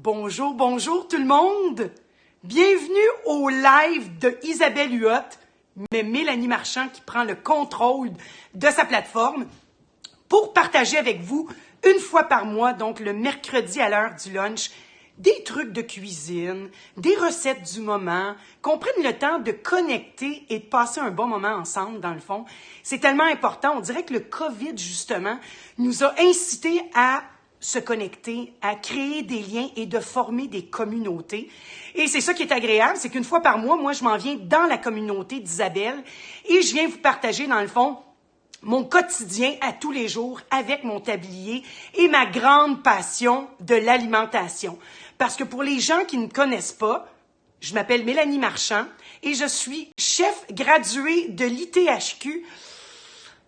Bonjour, bonjour tout le monde! Bienvenue au live de Isabelle Huot, mais Mélanie Marchand qui prend le contrôle de sa plateforme pour partager avec vous une fois par mois, donc le mercredi à l'heure du lunch, des trucs de cuisine, des recettes du moment, qu'on prenne le temps de connecter et de passer un bon moment ensemble, dans le fond. C'est tellement important. On dirait que le COVID, justement, nous a incités à se connecter, à créer des liens et de former des communautés. Et c'est ça qui est agréable, c'est qu'une fois par mois, moi, je m'en viens dans la communauté d'Isabelle et je viens vous partager, dans le fond, mon quotidien à tous les jours avec mon tablier et ma grande passion de l'alimentation. Parce que pour les gens qui ne me connaissent pas, je m'appelle Mélanie Marchand et je suis chef graduée de l'ITHQ.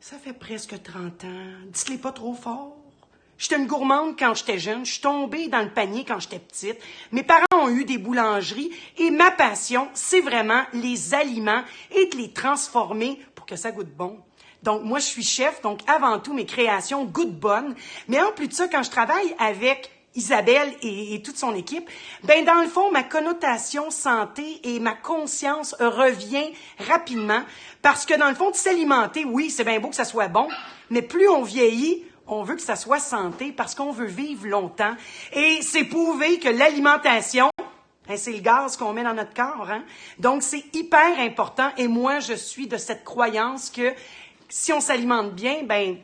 Ça fait presque 30 ans. Dites-les pas trop fort. J'étais une gourmande quand j'étais jeune. Je suis tombée dans le panier quand j'étais petite. Mes parents ont eu des boulangeries et ma passion, c'est vraiment les aliments et de les transformer pour que ça goûte bon. Donc, moi, je suis chef, donc avant tout, mes créations goûtent bonnes. Mais en plus de ça, quand je travaille avec Isabelle et toute son équipe, ben dans le fond, ma connotation santé et ma conscience revient rapidement parce que dans le fond, de s'alimenter, oui, c'est bien beau que ça soit bon, mais plus on vieillit, on veut que ça soit santé parce qu'on veut vivre longtemps. Et c'est prouvé que l'alimentation, c'est le gaz qu'on met dans notre corps, hein? Donc, c'est hyper important. Et moi, je suis de cette croyance que si on s'alimente bien, ben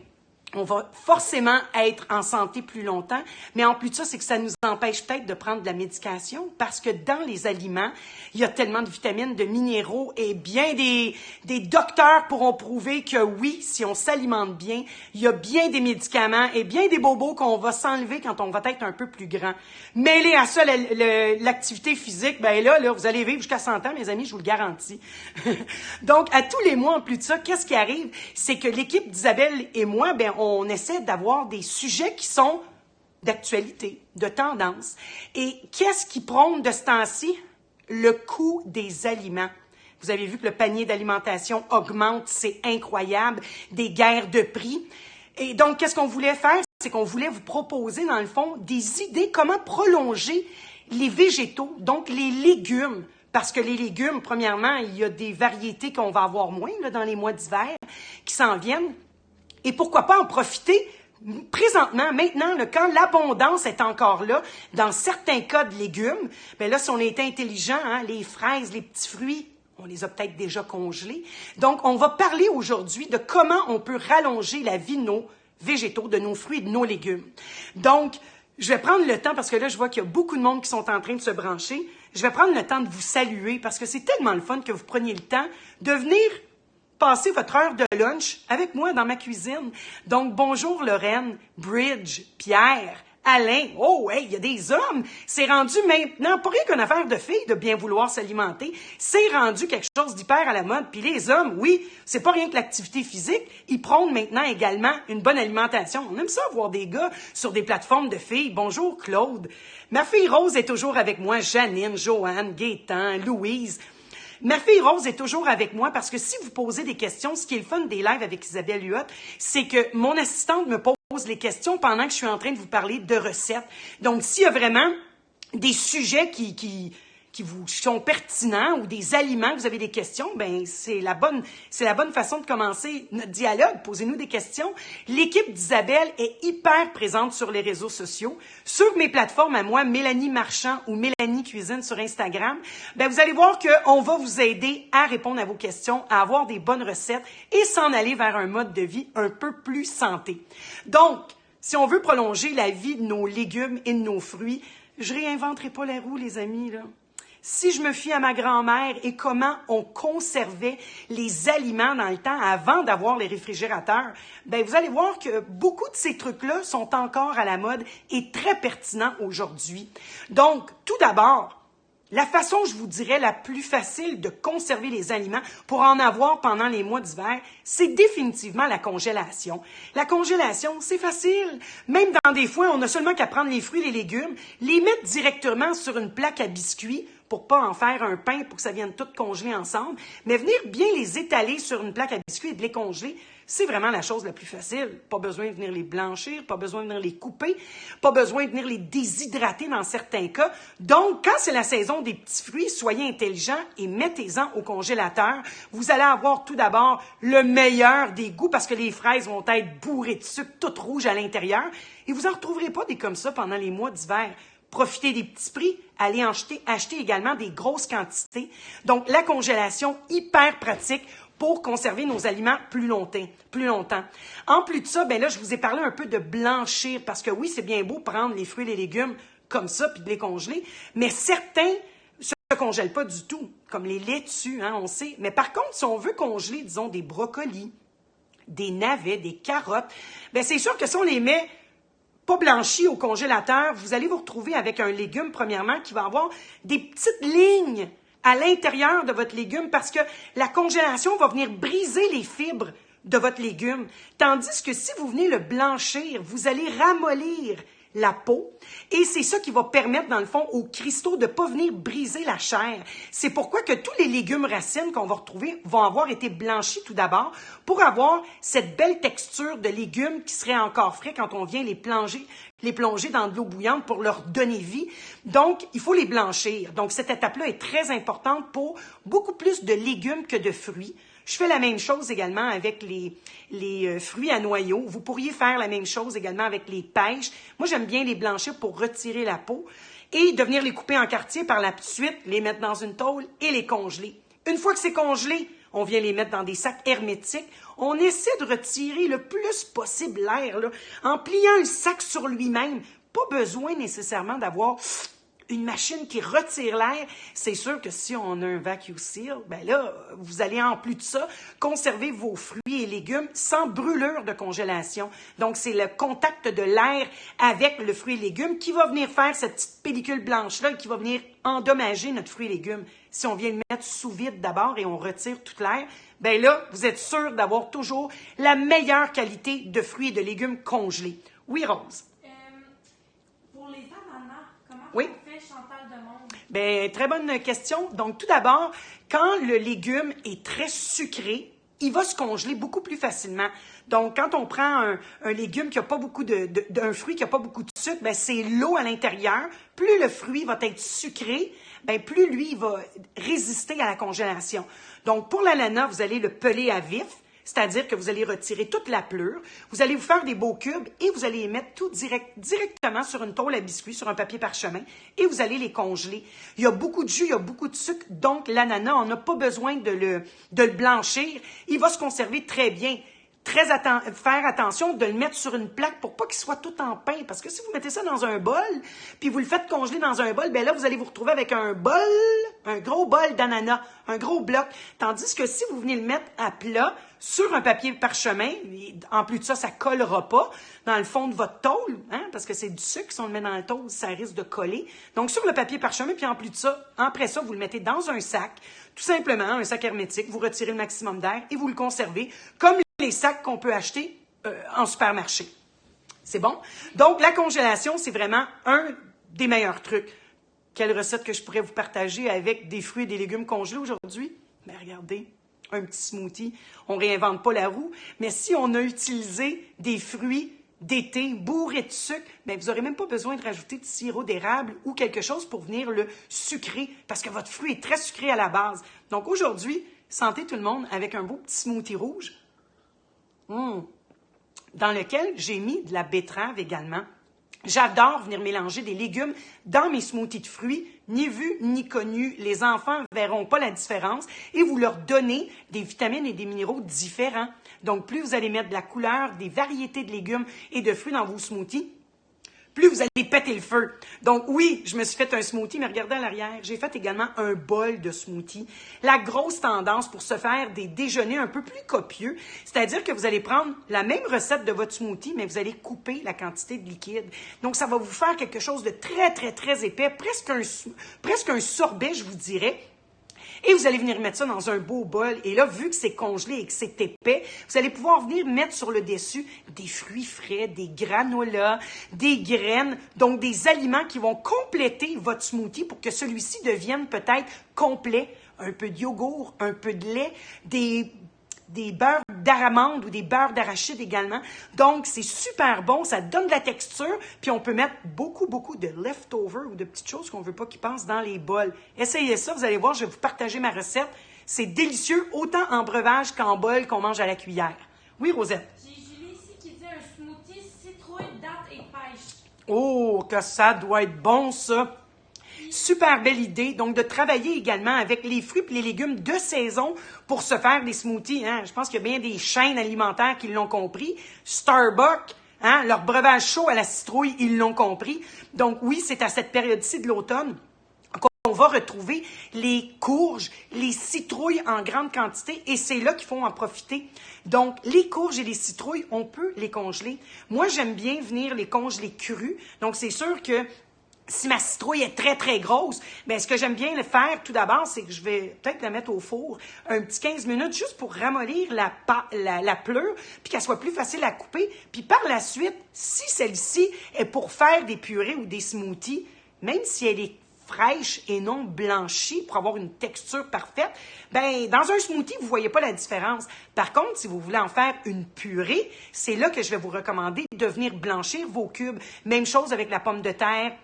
on va forcément être en santé plus longtemps. Mais en plus de ça, c'est que ça nous empêche peut-être de prendre de la médication parce que dans les aliments, il y a tellement de vitamines, de minéraux et bien des docteurs pourront prouver que oui, si on s'alimente bien, il y a bien des médicaments et bien des bobos qu'on va s'enlever quand on va être un peu plus grand. Mêlé à ça, l'activité physique, ben là, vous allez vivre jusqu'à 100 ans, mes amis, je vous le garantis. Donc, à tous les mois, en plus de ça, qu'est-ce qui arrive? C'est que l'équipe d'Isabelle et moi, ben on essaie d'avoir des sujets qui sont d'actualité, de tendance. Et qu'est-ce qui prône de ce temps-ci? Le coût des aliments. Vous avez vu que le panier d'alimentation augmente, c'est incroyable, des guerres de prix. Et donc, qu'est-ce qu'on voulait faire? C'est qu'on voulait vous proposer, dans le fond, des idées comment prolonger les végétaux, donc les légumes. Parce que les légumes, premièrement, il y a des variétés qu'on va avoir moins là, dans les mois d'hiver qui s'en viennent. Et pourquoi pas en profiter présentement, maintenant, là, quand l'abondance est encore là, dans certains cas de légumes, bien là, si on est intelligent, hein, les fraises, les petits fruits, on les a peut-être déjà congelés. Donc, on va parler aujourd'hui de comment on peut rallonger la vie de nos végétaux, de nos fruits et de nos légumes. Donc, je vais prendre le temps, parce que là, je vois qu'il y a beaucoup de monde qui sont en train de se brancher. Je vais prendre le temps de vous saluer, parce que c'est tellement le fun que vous preniez le temps de venir passer votre heure de lunch avec moi dans ma cuisine. Donc, bonjour Lorraine, Bridge, Pierre, Alain. Oh, hey, il y a des hommes. C'est rendu maintenant, pas rien qu'une affaire de filles de bien vouloir s'alimenter. C'est rendu quelque chose d'hyper à la mode. Puis les hommes, oui, c'est pas rien que l'activité physique. Ils prônent maintenant également une bonne alimentation. On aime ça voir des gars sur des plateformes de filles. Bonjour Claude. Ma fille Rose est toujours avec moi. Janine, Joanne, Gaétan, Louise. Ma fille Rose est toujours avec moi parce que si vous posez des questions, ce qui est le fun des lives avec Isabelle Huot, c'est que mon assistante me pose les questions pendant que je suis en train de vous parler de recettes. Donc, s'il y a vraiment des sujets qui vous sont pertinents ou des aliments que vous avez des questions, ben c'est la bonne façon de commencer notre dialogue. Posez-nous des questions. L'équipe d'Isabelle est hyper présente sur les réseaux sociaux. Sur mes plateformes à moi, Mélanie Marchand ou Mélanie Cuisine sur Instagram, ben vous allez voir qu'on va vous aider à répondre à vos questions, à avoir des bonnes recettes et s'en aller vers un mode de vie un peu plus santé. Donc, si on veut prolonger la vie de nos légumes et de nos fruits, je réinventerai pas la roue, les amis, là. Si je me fie à ma grand-mère et comment on conservait les aliments dans le temps avant d'avoir les réfrigérateurs, ben vous allez voir que beaucoup de ces trucs-là sont encore à la mode et très pertinents aujourd'hui. Donc, tout d'abord, la façon, je vous dirais, la plus facile de conserver les aliments pour en avoir pendant les mois d'hiver, c'est définitivement la congélation. La congélation, c'est facile. Même dans des fois, on n'a seulement qu'à prendre les fruits et les légumes, les mettre directement sur une plaque à biscuits pour pas en faire un pain pour que ça vienne tout congeler ensemble. Mais venir bien les étaler sur une plaque à biscuits et de les congeler, c'est vraiment la chose la plus facile. Pas besoin de venir les blanchir, pas besoin de venir les couper, pas besoin de venir les déshydrater dans certains cas. Donc, quand c'est la saison des petits fruits, soyez intelligents et mettez-en au congélateur. Vous allez avoir tout d'abord le meilleur des goûts parce que les fraises vont être bourrées de sucre, toutes rouges à l'intérieur. Et vous n'en retrouverez pas des comme ça pendant les mois d'hiver. Profitez des petits prix, allez acheter également des grosses quantités. Donc, la congélation, hyper pratique pour conserver nos aliments plus longtemps. En plus de ça, ben là, je vous ai parlé un peu de blanchir, parce que oui, c'est bien beau prendre les fruits et les légumes comme ça, puis de les congeler, mais certains se congèlent pas du tout, comme les laitues, hein, on sait. Mais par contre, si on veut congeler, disons, des brocolis, des navets, des carottes, ben c'est sûr que si on les met pas blanchis au congélateur, vous allez vous retrouver avec un légume, premièrement, qui va avoir des petites lignes à l'intérieur de votre légume parce que la congélation va venir briser les fibres de votre légume. Tandis que si vous venez le blanchir, vous allez ramollir la peau et c'est ça qui va permettre, dans le fond, aux cristaux de ne pas venir briser la chair. C'est pourquoi que tous les légumes racines qu'on va retrouver vont avoir été blanchis tout d'abord pour avoir cette belle texture de légumes qui seraient encore frais quand on vient les plonger dans de l'eau bouillante pour leur donner vie. Donc, il faut les blanchir. Donc, cette étape-là est très importante pour beaucoup plus de légumes que de fruits. Je fais la même chose également avec les fruits à noyaux. Vous pourriez faire la même chose également avec les pêches. Moi, j'aime bien les blanchir pour retirer la peau et de venir les couper en quartiers par la suite, les mettre dans une tôle et les congeler. Une fois que c'est congelé, on vient les mettre dans des sacs hermétiques. On essaie de retirer le plus possible l'air, là, en pliant le sac sur lui-même. Pas besoin nécessairement d'avoir une machine qui retire l'air. C'est sûr que si on a un vacuum seal, ben là, vous allez en plus de ça conserver vos fruits et légumes sans brûlure de congélation. Donc, c'est le contact de l'air avec le fruit et légumes qui va venir faire cette petite pellicule blanche-là et qui va venir endommager notre fruit et légumes. Si on vient le mettre sous vide d'abord et on retire tout l'air, ben là, vous êtes sûr d'avoir toujours la meilleure qualité de fruits et de légumes congelés. Oui, Rose? Pour les ananas, comment Oui. on fait, Chantal Demonde? Bien, très bonne question. Donc, tout d'abord, quand le légume est très sucré, il va se congeler beaucoup plus facilement. Donc, quand on prend un légume qui n'a pas beaucoup d'un fruit qui n'a pas beaucoup de sucre, bien, c'est l'eau à l'intérieur. Plus le fruit va être sucré, bien, plus lui, il va résister à la congélation. Donc, pour l'ananas, vous allez le peler à vif. C'est-à-dire que vous allez retirer toute la pleure, vous allez vous faire des beaux cubes et vous allez les mettre tout directement sur une tôle à biscuits, sur un papier parchemin, et vous allez les congeler. Il y a beaucoup de jus, il y a beaucoup de sucre, donc l'ananas, on n'a pas besoin de le blanchir. Il va se conserver très bien. Faire attention de le mettre sur une plaque pour pas qu'il soit tout en pain. Parce que si vous mettez ça dans un bol, puis vous le faites congeler dans un bol, bien là, vous allez vous retrouver avec un gros bol d'ananas, un gros bloc. Tandis que si vous venez le mettre à plat, sur un papier parchemin, en plus de ça, ça collera pas dans le fond de votre tôle, hein, parce que c'est du sucre, si on le met dans la tôle, ça risque de coller. Donc, sur le papier parchemin, puis en plus de ça, après ça, vous le mettez dans un sac, tout simplement, un sac hermétique, vous retirez le maximum d'air et vous le conservez comme les sacs qu'on peut acheter en supermarché. C'est bon? Donc, la congélation, c'est vraiment un des meilleurs trucs. Quelle recette que je pourrais vous partager avec des fruits et des légumes congelés aujourd'hui? Bien, regardez, un petit smoothie. On ne réinvente pas la roue, mais si on a utilisé des fruits d'été bourrés de sucre, bien, vous n'aurez même pas besoin de rajouter de sirop d'érable ou quelque chose pour venir le sucrer, parce que votre fruit est très sucré à la base. Donc, aujourd'hui, santé tout le monde avec un beau petit smoothie rouge. Dans lequel j'ai mis de la betterave également. J'adore venir mélanger des légumes dans mes smoothies de fruits, ni vu ni connu. Les enfants ne verront pas la différence et vous leur donnez des vitamines et des minéraux différents. Donc, plus vous allez mettre de la couleur, des variétés de légumes et de fruits dans vos smoothies, plus vous allez péter le feu. Donc oui, je me suis fait un smoothie, mais regardez à l'arrière, j'ai fait également un bol de smoothie. La grosse tendance pour se faire des déjeuners un peu plus copieux, c'est-à-dire que vous allez prendre la même recette de votre smoothie, mais vous allez couper la quantité de liquide. Donc ça va vous faire quelque chose de très, très, très épais, presque un sorbet, je vous dirais. Et vous allez venir mettre ça dans un beau bol. Et là, vu que c'est congelé et que c'est épais, vous allez pouvoir venir mettre sur le dessus des fruits frais, des granolas, des graines, donc des aliments qui vont compléter votre smoothie pour que celui-ci devienne peut-être complet. Un peu de yogourt, un peu de lait, des beurres d'amande ou des beurres d'arachide également. Donc, c'est super bon, ça donne de la texture, puis on peut mettre beaucoup de leftovers ou de petites choses qu'on ne veut pas qu'ils passent dans les bols. Essayez ça, vous allez voir, je vais vous partager ma recette. C'est délicieux, autant en breuvage qu'en bol qu'on mange à la cuillère. Oui, Rosette? J'ai Julie ici qui dit un smoothie citrouille, date et pêche. Oh, que ça doit être bon, ça! Super belle idée, donc de travailler également avec les fruits et les légumes de saison pour se faire des smoothies. Hein? Je pense qu'il y a bien des chaînes alimentaires qui l'ont compris. Starbucks, hein? Leur breuvage chaud à la citrouille, ils l'ont compris. Donc oui, c'est à cette période-ci de l'automne qu'on va retrouver les courges, les citrouilles en grande quantité et c'est là qu'il faut en profiter. Donc, les courges et les citrouilles, on peut les congeler. Moi, j'aime bien venir les congeler crus. Donc, c'est sûr que si ma citrouille est très grosse, bien, ce que j'aime bien le faire tout d'abord, c'est que je vais peut-être la mettre au four un petit 15 minutes juste pour ramollir la pleure, puis qu'elle soit plus facile à couper. Puis par la suite, si celle-ci est pour faire des purées ou des smoothies, même si elle est fraîche et non blanchie pour avoir une texture parfaite, ben dans un smoothie, vous ne voyez pas la différence. Par contre, si vous voulez en faire une purée, c'est là que je vais vous recommander de venir blanchir vos cubes. Même chose avec la pomme de terre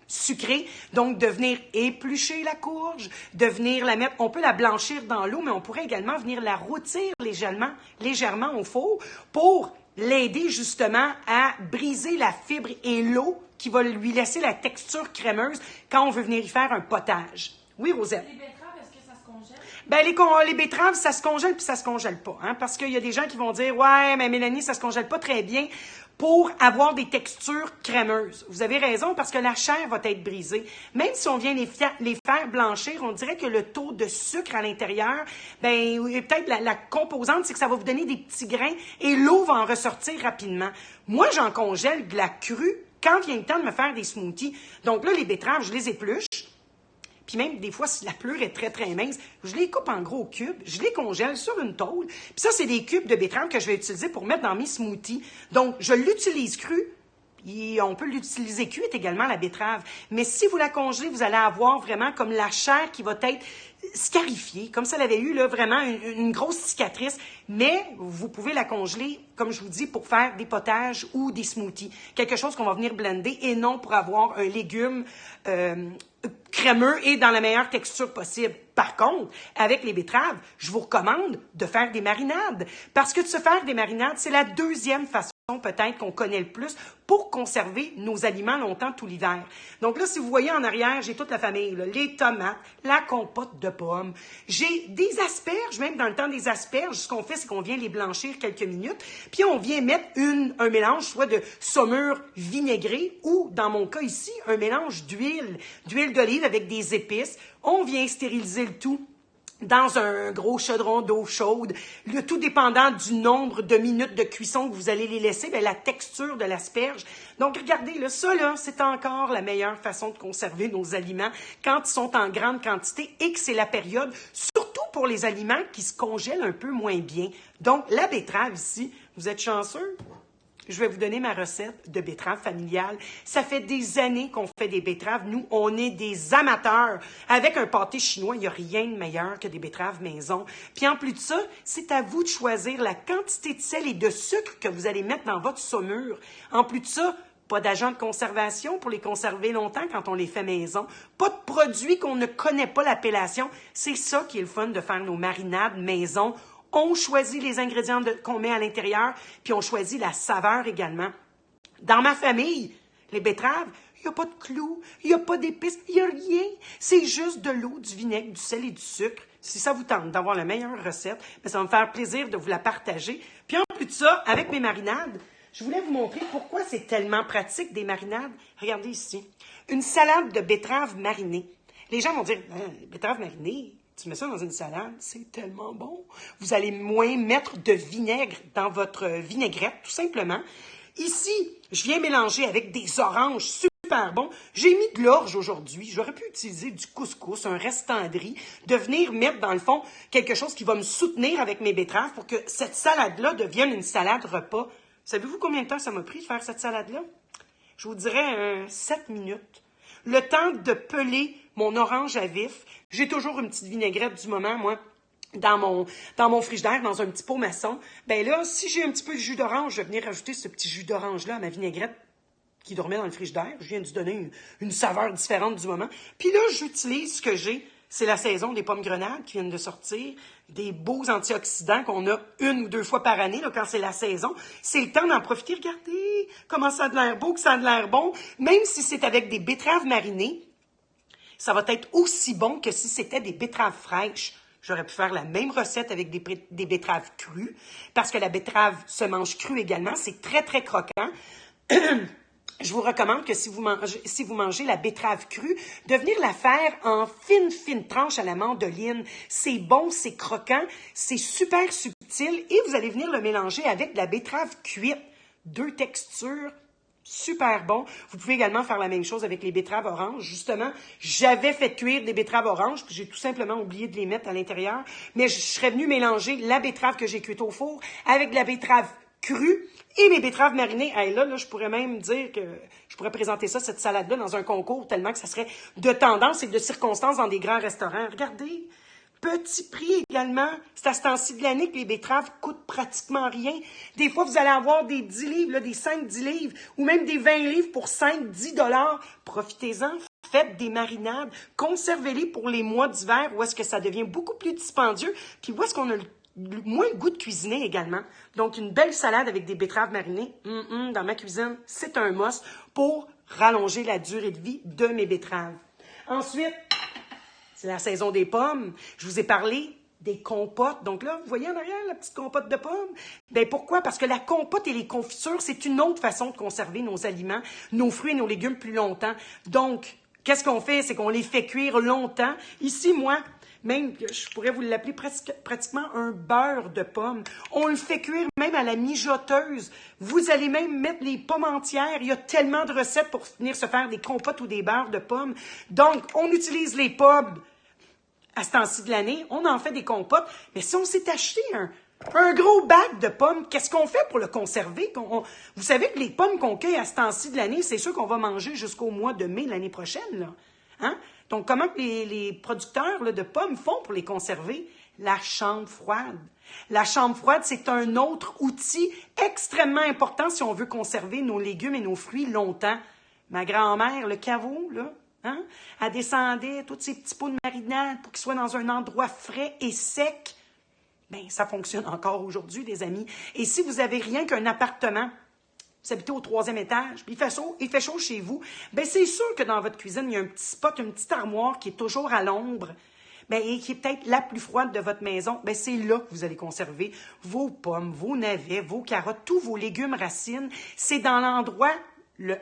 sucrée, donc de venir éplucher la courge, de venir la mettre, on peut la blanchir dans l'eau, mais on pourrait également venir la rôtir légèrement au four pour l'aider justement à briser la fibre et l'eau qui va lui laisser la texture crémeuse quand on veut venir y faire un potage. Oui, Rosette? Les betteraves, est-ce que ça se congèle? Ben, les betteraves, ça se congèle puis ça se congèle pas, hein, parce qu'il y a des gens qui vont dire « Ouais, mais Mélanie, ça se congèle pas très bien » pour avoir des textures crémeuses. Vous avez raison, parce que la chair va être brisée. Même si on vient les faire blanchir, on dirait que le taux de sucre à l'intérieur, ben peut-être la composante, c'est que ça va vous donner des petits grains et l'eau va en ressortir rapidement. Moi, j'en congèle de la crue quand vient le temps de me faire des smoothies. Donc là, les betteraves, je les épluche. Puis même, des fois, si la pleure est très mince, je les coupe en gros cubes, je les congèle sur une tôle. Puis ça, c'est des cubes de betterave que je vais utiliser pour mettre dans mes smoothies. Donc, je l'utilise cru. Et on peut l'utiliser cuite également, la betterave. Mais si vous la congelez, vous allez avoir vraiment comme la chair qui va être scarifiée, comme ça elle avait eu là, vraiment une grosse cicatrice. Mais vous pouvez la congeler, comme je vous dis, pour faire des potages ou des smoothies. Quelque chose qu'on va venir blender et non pour avoir un légume crémeux et dans la meilleure texture possible. Par contre, avec les betteraves, je vous recommande de faire des marinades. Parce que de se faire des marinades, c'est la deuxième façon peut-être qu'on connaît le plus pour conserver nos aliments longtemps tout l'hiver. Donc là, si vous voyez en arrière, j'ai toute la famille, là, les tomates, la compote de pommes. J'ai des asperges, même dans le temps des asperges, ce qu'on fait, c'est qu'on vient les blanchir quelques minutes, puis on vient mettre un mélange soit de saumure vinaigrée ou, dans mon cas ici, un mélange d'huile d'olive avec des épices. On vient stériliser le tout dans un gros chaudron d'eau chaude, le tout dépendant du nombre de minutes de cuisson que vous allez les laisser, bien, la texture de l'asperge. Donc, regardez, là, ça, là, c'est encore la meilleure façon de conserver nos aliments quand ils sont en grande quantité et que c'est la période, surtout pour les aliments qui se congèlent un peu moins bien. Donc, la betterave ici, vous êtes chanceux? Je vais vous donner ma recette de betterave familiale. Ça fait des années qu'on fait des betteraves. Nous, on est des amateurs. Avec un pâté chinois, il n'y a rien de meilleur que des betteraves maison. Puis en plus de ça, c'est à vous de choisir la quantité de sel et de sucre que vous allez mettre dans votre saumure. En plus de ça, pas d'agent de conservation pour les conserver longtemps quand on les fait maison. Pas de produits qu'on ne connaît pas l'appellation. C'est ça qui est le fun de faire nos marinades maison. On choisit les ingrédients qu'on met à l'intérieur, puis on choisit la saveur également. Dans ma famille, les betteraves, il n'y a pas de clous, il n'y a pas d'épices, il n'y a rien. C'est juste de l'eau, du vinaigre, du sel et du sucre. Si ça vous tente d'avoir la meilleure recette, bien, ça va me faire plaisir de vous la partager. Puis en plus de ça, avec mes marinades, je voulais vous montrer pourquoi c'est tellement pratique des marinades. Regardez ici, une salade de betteraves marinée. Les gens vont dire, betteraves marinées, tu mets ça dans une salade, c'est tellement bon. Vous allez moins mettre de vinaigre dans votre vinaigrette, tout simplement. Ici, je viens mélanger avec des oranges super super bon. J'ai mis de l'orge aujourd'hui. J'aurais pu utiliser du couscous, un restandri, de venir mettre, dans le fond, quelque chose qui va me soutenir avec mes betteraves pour que cette salade-là devienne une salade repas. Savez-vous combien de temps ça m'a pris de faire cette salade-là? Je vous dirais 7 minutes. Le temps de peler mon orange à vif. J'ai toujours une petite vinaigrette du moment, moi, dans mon frigidaire, dans un petit pot maçon. Ben là, si j'ai un petit peu de jus d'orange, je vais venir rajouter ce petit jus d'orange-là à ma vinaigrette qui dormait dans le frigidaire. Je viens de lui donner une saveur différente du moment. Puis là, j'utilise ce que j'ai. C'est la saison des pommes grenades qui viennent de sortir, des beaux antioxydants qu'on a 1 ou 2 fois par année, là, quand c'est la saison. C'est le temps d'en profiter. Regardez comment ça a de l'air beau, que ça a de l'air bon. Même si c'est avec des betteraves marinées, ça va être aussi bon que si c'était des betteraves fraîches. J'aurais pu faire la même recette avec des betteraves crues, parce que la betterave se mange crue également. C'est très, très croquant. Je vous recommande que si vous mangez la betterave crue, de venir la faire en fines tranches à la mandoline. C'est bon, c'est croquant, c'est super subtil et vous allez venir le mélanger avec de la betterave cuite. 2 textures, super bon. Vous pouvez également faire la même chose avec les betteraves oranges. Justement, j'avais fait cuire des betteraves oranges, puis j'ai tout simplement oublié de les mettre à l'intérieur. Mais je serais venue mélanger la betterave que j'ai cuite au four avec de la betterave crue et mes betteraves marinées. Hey, là, je pourrais même dire que je pourrais présenter ça, cette salade-là, dans un concours, tellement que ça serait de tendance et de circonstance dans des grands restaurants. Regardez, petit prix également. C'est à ce temps-ci de l'année que les betteraves coûtent pratiquement rien. Des fois, vous allez avoir des 10 livres, là, des 5-10 livres, ou même des 20 livres pour 5-10 $. Profitez-en. Faites des marinades. Conservez-les pour les mois d'hiver où est-ce que ça devient beaucoup plus dispendieux, puis où est-ce qu'on a moins le goût de cuisiner également. Donc, une belle salade avec des betteraves marinées, dans ma cuisine, c'est un must pour rallonger la durée de vie de mes betteraves. Ensuite, c'est la saison des pommes. Je vous ai parlé des compotes. Donc là, vous voyez en arrière la petite compote de pommes? Bien, pourquoi? Parce que la compote et les confitures, c'est une autre façon de conserver nos aliments, nos fruits et nos légumes plus longtemps. Donc, qu'est-ce qu'on fait? C'est qu'on les fait cuire longtemps. Ici, moi, même, je pourrais vous l'appeler pratiquement un beurre de pommes. On le fait cuire même à la mijoteuse. Vous allez même mettre les pommes entières. Il y a tellement de recettes pour venir se faire des compotes ou des beurres de pommes. Donc, on utilise les pommes à ce temps-ci de l'année. On en fait des compotes. Mais si on s'est acheté un gros bac de pommes, qu'est-ce qu'on fait pour le conserver? Vous savez que les pommes qu'on cueille à ce temps-ci de l'année, c'est sûr qu'on va manger jusqu'au mois de mai l'année prochaine, là. Hein? Donc, comment que les producteurs là, de pommes font pour les conserver? La chambre froide. La chambre froide, c'est un autre outil extrêmement important si on veut conserver nos légumes et nos fruits longtemps. Ma grand-mère, le caveau, là, hein? Elle descendait tous ces petits pots de marinade pour qu'ils soient dans un endroit frais et sec. Bien, ça fonctionne encore aujourd'hui, les amis. Et si vous avez rien qu'un appartement, vous habitez au 3e étage, puis il fait chaud chez vous, bien, c'est sûr que dans votre cuisine, il y a un petit spot, une petite armoire qui est toujours à l'ombre, bien, et qui est peut-être la plus froide de votre maison. Bien, c'est là que vous allez conserver vos pommes, vos navets, vos carottes, tous vos légumes racines. C'est dans l'endroit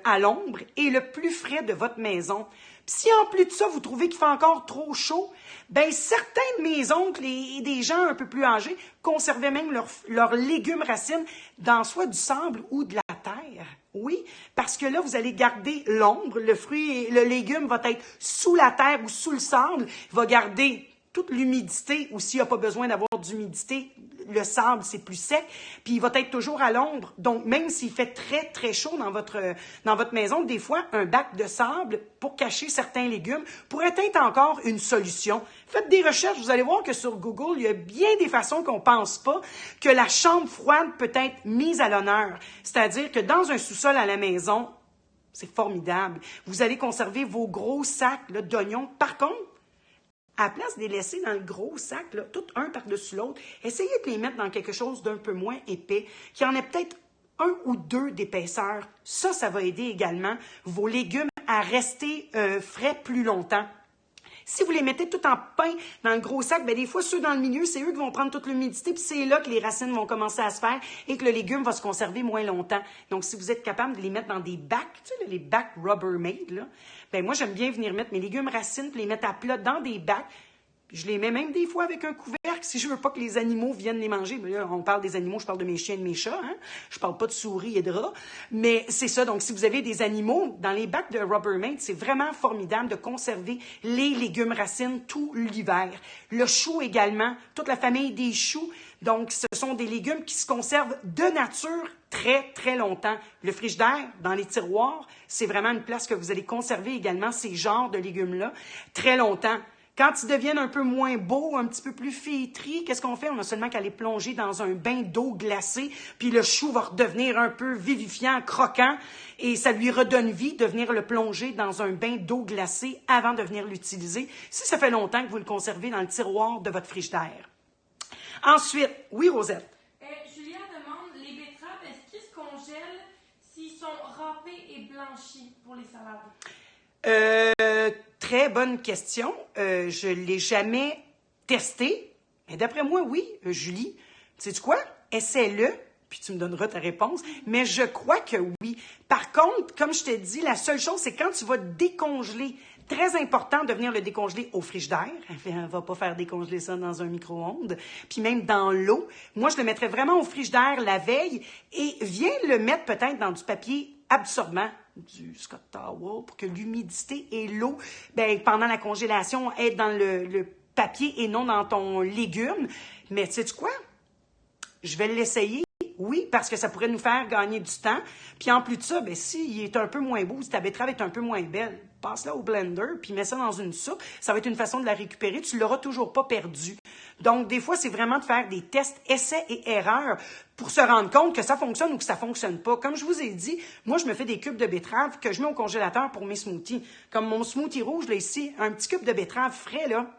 à l'ombre et le plus frais de votre maison. Puis si en plus de ça, vous trouvez qu'il fait encore trop chaud, bien, certains de mes oncles et des gens un peu plus âgés conservaient même leurs légumes racines dans soit du sable ou de la terre. Oui, parce que là, vous allez garder l'ombre, le fruit et le légume va être sous la terre ou sous le sable, il va garder toute l'humidité, ou s'il n'y a pas besoin d'avoir d'humidité, le sable, c'est plus sec, puis il va être toujours à l'ombre. Donc, même s'il fait très, très chaud dans votre maison, des fois, un bac de sable pour cacher certains légumes pourrait être encore une solution. Faites des recherches, vous allez voir que sur Google, il y a bien des façons qu'on ne pense pas que la chambre froide peut être mise à l'honneur. C'est-à-dire que dans un sous-sol à la maison, c'est formidable. Vous allez conserver vos gros sacs là, d'oignons. Par contre, à la place de les laisser dans le gros sac, là, tout un par-dessus l'autre, essayez de les mettre dans quelque chose d'un peu moins épais, qui en ait peut-être 1 ou 2 d'épaisseur. Ça va aider également vos légumes à rester frais plus longtemps. Si vous les mettez tout en pain dans le gros sac, bien, des fois, ceux dans le milieu, c'est eux qui vont prendre toute l'humidité, puis c'est là que les racines vont commencer à se faire et que le légume va se conserver moins longtemps. Donc, si vous êtes capable de les mettre dans des bacs, tu sais, les bacs Rubbermaid, là, bien, moi, j'aime bien venir mettre mes légumes racines, puis les mettre à plat dans des bacs. Je les mets même des fois avec un couvercle si je veux pas que les animaux viennent les manger. Mais là, on parle des animaux, je parle de mes chiens et de mes chats. Hein? Je parle pas de souris et de rats. Mais c'est ça. Donc, si vous avez des animaux, dans les bacs de Rubbermaid, c'est vraiment formidable de conserver les légumes racines tout l'hiver. Le chou également, toute la famille des choux. Donc, ce sont des légumes qui se conservent de nature très, très longtemps. Le frigidaire, dans les tiroirs, c'est vraiment une place que vous allez conserver également ces genres de légumes-là très longtemps. Quand ils deviennent un peu moins beaux, un petit peu plus flétris, qu'est-ce qu'on fait? On a seulement qu'à les plonger dans un bain d'eau glacée, puis le chou va redevenir un peu vivifiant, croquant, et ça lui redonne vie de venir le plonger dans un bain d'eau glacée avant de venir l'utiliser, si ça fait longtemps que vous le conservez dans le tiroir de votre frigidaire. Ensuite, oui, Rosette? Julia demande, les betteraves, est-ce qu'ils se congèlent s'ils sont râpés et blanchis pour les salades? Très bonne question. Je ne l'ai jamais testé. Mais d'après moi, oui, Julie. Sais-tu quoi? Essaie-le, puis tu me donneras ta réponse. Mais je crois que oui. Par contre, comme je t'ai dit, la seule chose, c'est quand tu vas décongeler. Très important de venir le décongeler au frigidaire. On ne va pas faire décongeler ça dans un micro-ondes. Puis même dans l'eau. Moi, je le mettrais vraiment au frigidaire la veille et viens le mettre peut-être dans du papier absorbant, du Scott Towel, pour que l'humidité et l'eau, pendant la congélation, aient dans le papier et non dans ton légume. Mais sais-tu quoi? Je vais l'essayer. Oui, parce que ça pourrait nous faire gagner du temps. Puis en plus de ça, s'il est un peu moins beau, si ta betterave est un peu moins belle, passe-la au blender, puis mets ça dans une soupe. Ça va être une façon de la récupérer. Tu ne l'auras toujours pas perdue. Donc, des fois, c'est vraiment de faire des tests, essais et erreurs pour se rendre compte que ça fonctionne ou que ça fonctionne pas. Comme je vous ai dit, moi, je me fais des cubes de betterave que je mets au congélateur pour mes smoothies. Comme mon smoothie rouge, là, ici, un petit cube de betterave frais, là,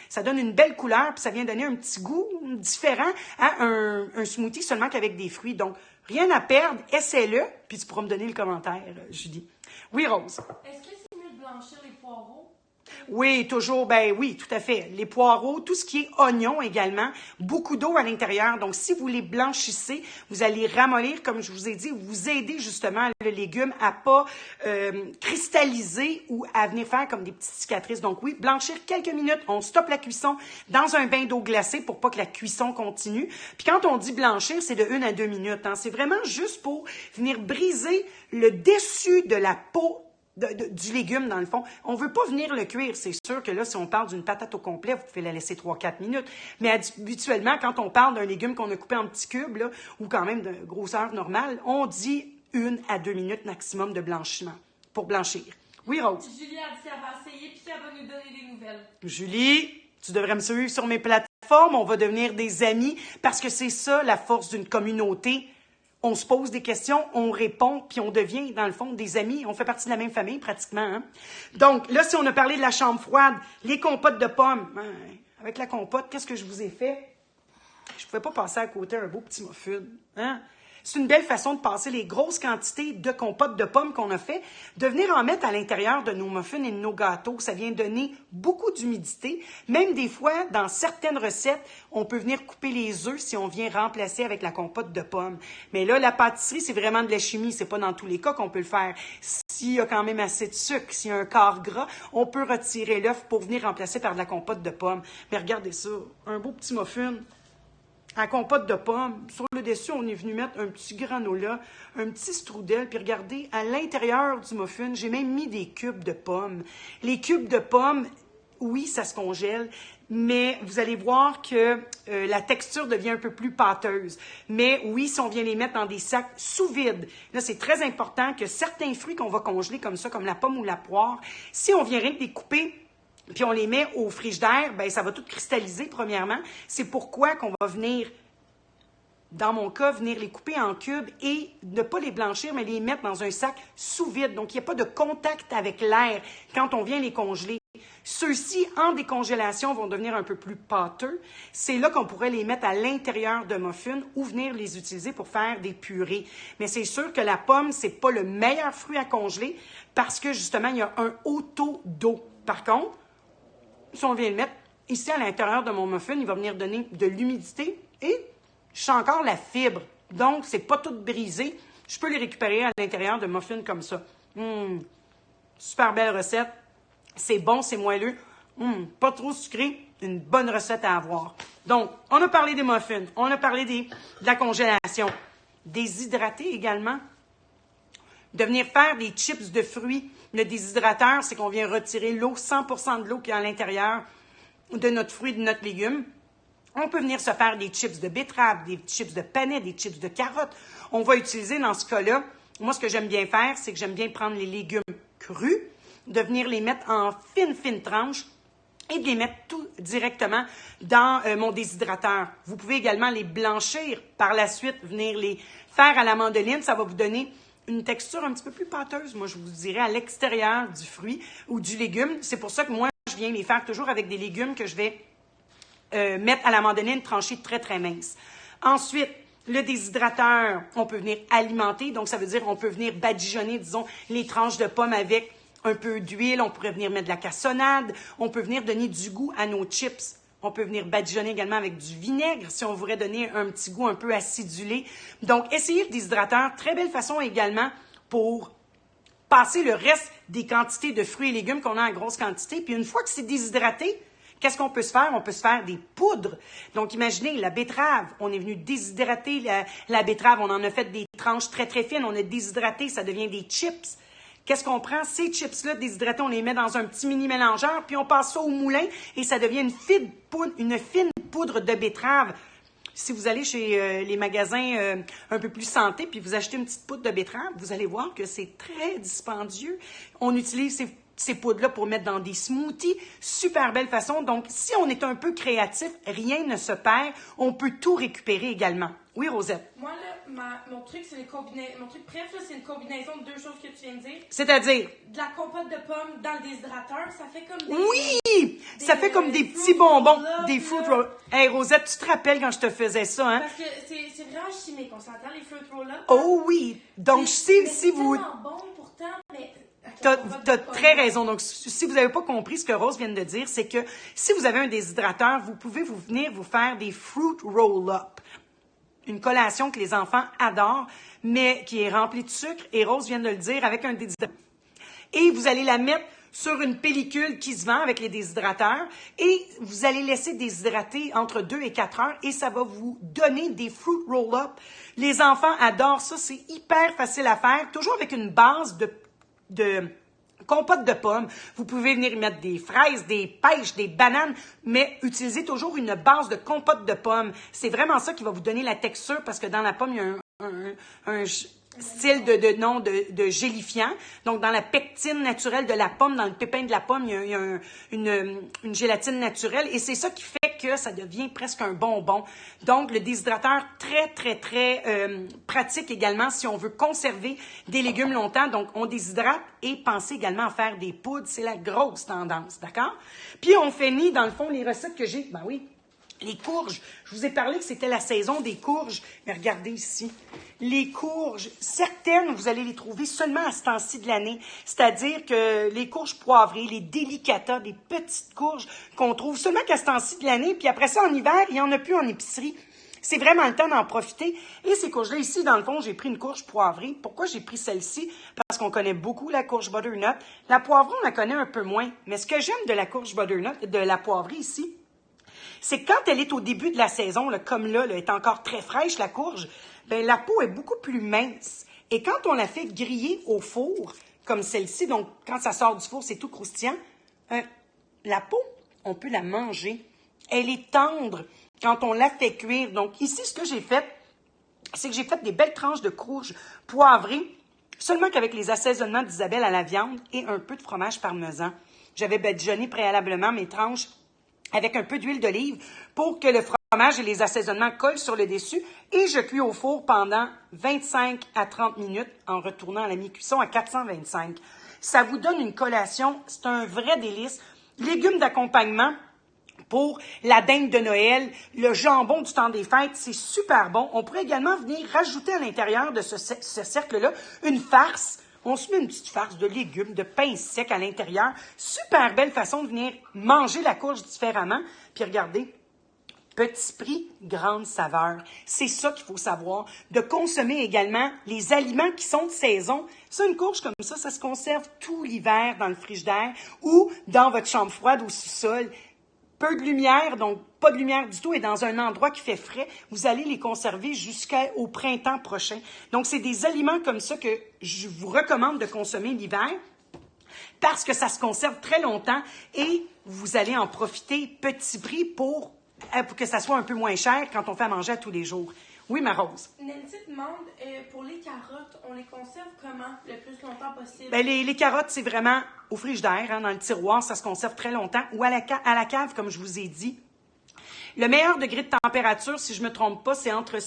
ça donne une belle couleur, puis ça vient donner un petit goût différent à un smoothie seulement qu'avec des fruits. Donc, rien à perdre, essaie-le, puis tu pourras me donner le commentaire, Julie. Oui, Rose? Est-ce que c'est mieux de blanchir les poireaux? Oui, toujours, oui, tout à fait. Les poireaux, tout ce qui est oignons également, beaucoup d'eau à l'intérieur. Donc, si vous les blanchissez, vous allez ramollir, comme je vous ai dit, vous aider justement le légume à pas cristalliser ou à venir faire comme des petites cicatrices. Donc oui, blanchir quelques minutes, on stoppe la cuisson dans un bain d'eau glacée pour pas que la cuisson continue. Puis quand on dit blanchir, c'est de 1 à 2 minutes. Hein. C'est vraiment juste pour venir briser le dessus de la peau du légume, dans le fond. On ne veut pas venir le cuire. C'est sûr que là, si on parle d'une patate au complet, vous pouvez la laisser 3-4 minutes. Mais habituellement, quand on parle d'un légume qu'on a coupé en petits cubes, là, ou quand même de grosseur normale, on dit 1 à 2 minutes maximum de blanchiment pour blanchir. Oui, Rose? Julie a dit qu'elle va essayer puis qu'elle va nous donner des nouvelles. Julie, tu devrais me suivre sur mes plateformes. On va devenir des amis parce que c'est ça la force d'une communauté. On se pose des questions, on répond, puis on devient, dans le fond, des amis. On fait partie de la même famille, pratiquement. Hein? Donc, là, si on a parlé de la chambre froide, les compotes de pommes, avec la compote, qu'est-ce que je vous ai fait? Je ne pouvais pas passer à côté un beau petit muffin. Hein? C'est une belle façon de passer les grosses quantités de compotes de pommes qu'on a fait, de venir en mettre à l'intérieur de nos muffins et de nos gâteaux. Ça vient donner beaucoup d'humidité. Même des fois, dans certaines recettes, on peut venir couper les œufs si on vient remplacer avec la compote de pommes. Mais là, la pâtisserie, c'est vraiment de la chimie. C'est pas dans tous les cas qu'on peut le faire. S'il y a quand même assez de sucre, s'il y a un quart gras, on peut retirer l'œuf pour venir remplacer par de la compote de pommes. Mais regardez ça, un beau petit muffin. En compote de pommes, sur le dessus, on est venu mettre un petit granola, un petit strudel, puis regardez, à l'intérieur du muffin, j'ai même mis des cubes de pommes. Les cubes de pommes, oui, ça se congèle, mais vous allez voir que la texture devient un peu plus pâteuse. Mais oui, si on vient les mettre dans des sacs sous vide, là, c'est très important que certains fruits qu'on va congeler comme ça, comme la pomme ou la poire, si on vient rien que les couper, puis on les met au frigidaire, ça va tout cristalliser, premièrement. C'est pourquoi qu'on va venir, dans mon cas, venir les couper en cubes et ne pas les blanchir, mais les mettre dans un sac sous vide. Donc, il n'y a pas de contact avec l'air quand on vient les congeler. Ceux-ci, en décongélation, vont devenir un peu plus pâteux. C'est là qu'on pourrait les mettre à l'intérieur de muffins ou venir les utiliser pour faire des purées. Mais c'est sûr que la pomme, c'est pas le meilleur fruit à congeler parce que, justement, il y a un haut taux d'eau. Par contre, si on vient le mettre ici à l'intérieur de mon muffin, il va venir donner de l'humidité et je sens encore la fibre. Donc, c'est pas tout brisé. Je peux les récupérer à l'intérieur de muffins comme ça. Super belle recette. C'est bon, c'est moelleux. Pas trop sucré. une bonne recette à avoir. Donc, on a parlé des muffins, on a parlé de la congélation. Déshydrater également. De venir faire des chips de fruits. Le déshydrateur, c'est qu'on vient retirer l'eau, 100% de l'eau qui est à l'intérieur de notre fruit, de notre légume. On peut venir se faire des chips de betterave, des chips de panais, des chips de carottes. On va utiliser dans ce cas-là, moi ce que j'aime bien faire, c'est que j'aime bien prendre les légumes crus, de venir les mettre en fines tranches et de les mettre tout directement dans mon déshydrateur. Vous pouvez également les blanchir par la suite, venir les faire à la mandoline. Ça va vous donner une texture un petit peu plus pâteuse, moi je vous dirais, à l'extérieur du fruit ou du légume. C'est pour ça que moi, je viens les faire toujours avec des légumes que je vais mettre à la mandoline tranchée très mince. Ensuite, le déshydrateur, on peut venir alimenter, donc ça veut dire on peut venir badigeonner, disons, les tranches de pommes avec un peu d'huile, on pourrait venir mettre de la cassonade, on peut venir donner du goût à nos chips. On peut venir badigeonner également avec du vinaigre si on voudrait donner un petit goût un peu acidulé. Donc, essayez le déshydrateur. Très belle façon également pour passer le reste des quantités de fruits et légumes qu'on a en grosse quantité. Puis une fois que c'est déshydraté, qu'est-ce qu'on peut se faire? On peut se faire des poudres. Donc, imaginez, la betterave, on est venu déshydrater la betterave. On en a fait des tranches très fines. On a déshydraté, ça devient des chips. Qu'est-ce qu'on prend? Ces chips-là déshydratés, on les met dans un petit mini-mélangeur, puis on passe ça au moulin et ça devient une fine poudre de betterave. Si vous allez chez les magasins un peu plus santé, puis vous achetez une petite poudre de betterave, vous allez voir que c'est très dispendieux. On utilise ces poudres-là pour mettre dans des smoothies. Super belle façon. Donc, si on est un peu créatif, rien ne se perd. On peut tout récupérer également. Oui, Rosette? Moi, là, mon truc, c'est mon truc préf, c'est une combinaison de deux choses que tu viens de dire. C'est-à-dire? De la compote de pommes dans le déshydrateur, ça fait comme des... Oui! Ça fait comme des petits bonbons, des fruit roll-ups. Hey, Rosette, tu te rappelles quand je te faisais ça, hein? Parce que c'est vraiment chimique, on s'entend, les fruit roll-ups. Oh oui! Donc, si vous... C'est tellement bon, pourtant, mais... T'as très raison. Donc, si vous n'avez pas compris ce que Rose vient de dire, c'est que si vous avez un déshydrateur, vous pouvez venir vous faire des fruit roll-up. Une collation que les enfants adorent, mais qui est remplie de sucre. Et Rose vient de le dire, avec un déshydrateur. Et vous allez la mettre sur une pellicule qui se vend avec les déshydrateurs. Et vous allez laisser déshydrater entre 2 et 4 heures. Et ça va vous donner des fruit roll-up. Les enfants adorent ça. C'est hyper facile à faire. Toujours avec une base de compote de pommes. Vous pouvez venir y mettre des fraises, des pêches, des bananes, mais utilisez toujours une base de compote de pommes. C'est vraiment ça qui va vous donner la texture parce que dans la pomme, il y a un style de gélifiant. Donc, dans la pectine naturelle de la pomme, dans le pépin de la pomme, il y a une gélatine naturelle et c'est ça qui fait que ça devient presque un bonbon. Donc, le déshydrateur, très pratique également si on veut conserver des légumes longtemps. Donc, on déshydrate et pensez également à faire des poudres. C'est la grosse tendance, d'accord? Puis, on finit, dans le fond, les recettes que j'ai. Ben oui. Les courges, je vous ai parlé que c'était la saison des courges, mais regardez ici, les courges, certaines, vous allez les trouver seulement à ce temps-ci de l'année, c'est-à-dire que les courges poivrées, les délicata, des petites courges qu'on trouve seulement qu'à ce temps-ci de l'année, puis après ça, en hiver, il n'y en a plus en épicerie. C'est vraiment le temps d'en profiter. Et ces courges-là, ici, dans le fond, j'ai pris une courge poivrée. Pourquoi j'ai pris celle-ci? Parce qu'on connaît beaucoup la courge butternut. La poivrée, on la connaît un peu moins, mais ce que j'aime de la courge butternut, de la poivrée ici, c'est que quand elle est au début de la saison, là, comme là, elle est encore très fraîche, la courge, ben, la peau est beaucoup plus mince. Et quand on la fait griller au four, comme celle-ci, donc quand ça sort du four, c'est tout croustillant, la peau, on peut la manger. Elle est tendre quand on la fait cuire. Donc ici, ce que j'ai fait, c'est que j'ai fait des belles tranches de courge poivrées, seulement qu'avec les assaisonnements d'Isabelle à la viande et un peu de fromage parmesan. J'avais badigeonné préalablement mes tranches avec un peu d'huile d'olive pour que le fromage et les assaisonnements collent sur le dessus et je cuis au four pendant 25 à 30 minutes en retournant à la mi-cuisson à 425. Ça vous donne une collation, c'est un vrai délice. Légumes d'accompagnement pour la dinde de Noël, le jambon du temps des fêtes, c'est super bon. On pourrait également venir rajouter à l'intérieur de ce cercle-là une farce. On se met une petite farce de légumes, de pain sec à l'intérieur. Super belle façon de venir manger la courge différemment. Puis regardez, petit prix, grande saveur. C'est ça qu'il faut savoir. De consommer également les aliments qui sont de saison. Ça, une courge comme ça se conserve tout l'hiver dans le frigidaire ou dans votre chambre froide au sous-sol. peu de lumière, donc pas de lumière du tout, et dans un endroit qui fait frais, vous allez les conserver jusqu'au printemps prochain. Donc, c'est des aliments comme ça que je vous recommande de consommer l'hiver parce que ça se conserve très longtemps et vous allez en profiter petit prix pour que ça soit un peu moins cher quand on fait à manger à tous les jours. Oui, ma Rose. Nancy demande, pour les carottes, on les conserve comment le plus longtemps possible? Bien, les carottes, c'est vraiment au frigidaire, hein, dans le tiroir, ça se conserve très longtemps, ou à la cave, comme je vous ai dit. Le meilleur degré de température, si je ne me trompe pas, c'est entre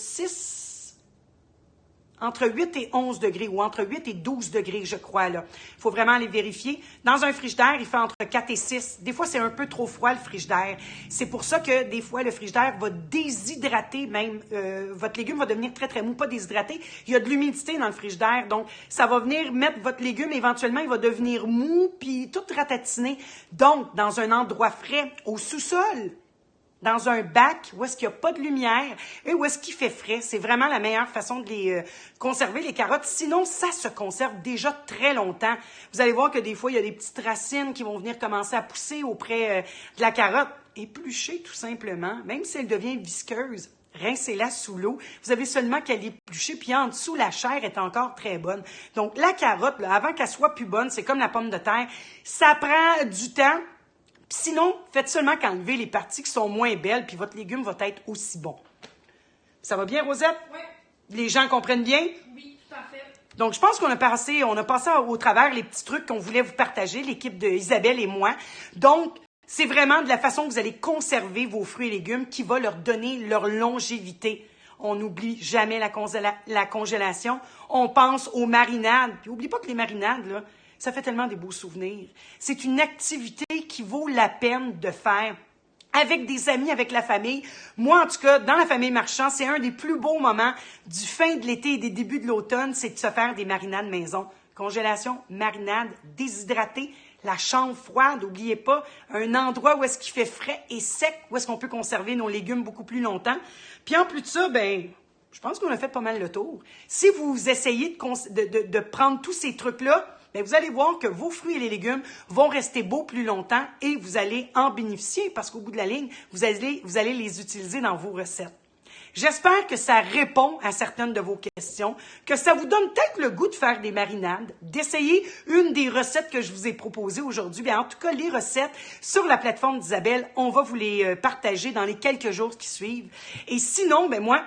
8 et 11 degrés, ou entre 8 et 12 degrés, je crois, là. Il faut vraiment aller vérifier. Dans un frigidaire, il fait entre 4 et 6. Des fois, c'est un peu trop froid, le frigidaire. C'est pour ça que, des fois, le frigidaire va déshydrater même. Votre légume va devenir très, très mou, pas déshydraté. Il y a de l'humidité dans le frigidaire, donc ça va venir mettre votre légume, éventuellement, il va devenir mou, puis tout ratatiné. Donc, dans un endroit frais, au sous-sol, dans un bac où est-ce qu'il n'y a pas de lumière et où est-ce qu'il fait frais. C'est vraiment la meilleure façon de les conserver, les carottes. Sinon, ça se conserve déjà très longtemps. Vous allez voir que des fois, il y a des petites racines qui vont venir commencer à pousser auprès de la carotte. Épluchez tout simplement, même si elle devient visqueuse. Rincez-la sous l'eau. Vous avez seulement qu'à l'éplucher, puis en dessous, la chair est encore très bonne. Donc, la carotte, là, avant qu'elle soit plus bonne, c'est comme la pomme de terre. Ça prend du temps. Sinon, faites seulement qu'enlever les parties qui sont moins belles, puis votre légume va être aussi bon. Ça va bien, Rosette? Oui. Les gens comprennent bien? Oui, tout à fait. Donc, je pense qu'on a passé au travers les petits trucs qu'on voulait vous partager, l'équipe de Isabelle et moi. Donc, c'est vraiment de la façon que vous allez conserver vos fruits et légumes qui va leur donner leur longévité. On n'oublie jamais la congélation. On pense aux marinades. Puis, n'oublie pas que les marinades, là, ça fait tellement des beaux souvenirs. C'est une activité qui vaut la peine de faire avec des amis, avec la famille. Moi, en tout cas, dans la famille Marchand, c'est un des plus beaux moments du fin de l'été et des débuts de l'automne, c'est de se faire des marinades maison. Congélation, marinade, déshydraté, la chambre froide, n'oubliez pas, un endroit où est-ce qu'il fait frais et sec, où est-ce qu'on peut conserver nos légumes beaucoup plus longtemps. Puis en plus de ça, je pense qu'on a fait pas mal le tour. Si vous essayez de prendre tous ces trucs-là, bien, vous allez voir que vos fruits et les légumes vont rester beaux plus longtemps et vous allez en bénéficier parce qu'au bout de la ligne, vous allez les utiliser dans vos recettes. J'espère que ça répond à certaines de vos questions, que ça vous donne peut-être le goût de faire des marinades, d'essayer une des recettes que je vous ai proposées aujourd'hui. Bien, en tout cas, les recettes sur la plateforme d'Isabelle, on va vous les partager dans les quelques jours qui suivent. Et sinon, moi,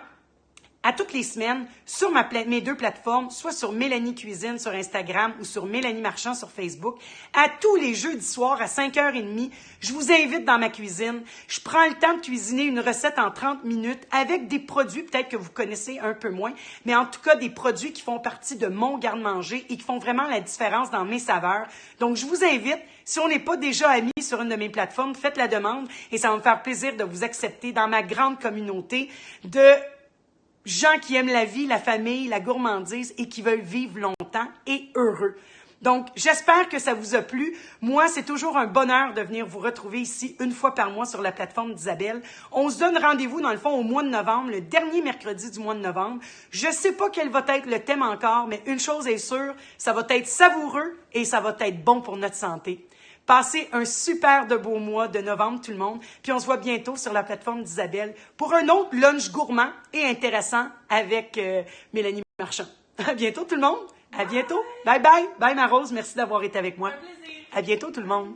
à toutes les semaines, sur mes deux plateformes, soit sur Mélanie Cuisine sur Instagram ou sur Mélanie Marchand sur Facebook, à tous les jeudis soirs à 5h30, je vous invite dans ma cuisine. Je prends le temps de cuisiner une recette en 30 minutes avec des produits peut-être que vous connaissez un peu moins, mais en tout cas des produits qui font partie de mon garde-manger et qui font vraiment la différence dans mes saveurs. Donc, je vous invite, si on n'est pas déjà amis sur une de mes plateformes, faites la demande et ça va me faire plaisir de vous accepter dans ma grande communauté de gens qui aiment la vie, la famille, la gourmandise et qui veulent vivre longtemps et heureux. Donc, j'espère que ça vous a plu. Moi, c'est toujours un bonheur de venir vous retrouver ici une fois par mois sur la plateforme d'Isabelle. On se donne rendez-vous, dans le fond, au mois de novembre, le dernier mercredi du mois de novembre. Je ne sais pas quel va être le thème encore, mais une chose est sûre, ça va être savoureux et ça va être bon pour notre santé. Passez un super de beau mois de novembre, tout le monde. Puis on se voit bientôt sur la plateforme d'Isabelle pour un autre lunch gourmand et intéressant avec Mélanie Marchand. À bientôt, tout le monde. À bientôt. Bye bye. Bye, ma Rose. Merci d'avoir été avec moi. Un plaisir. À bientôt, tout le monde.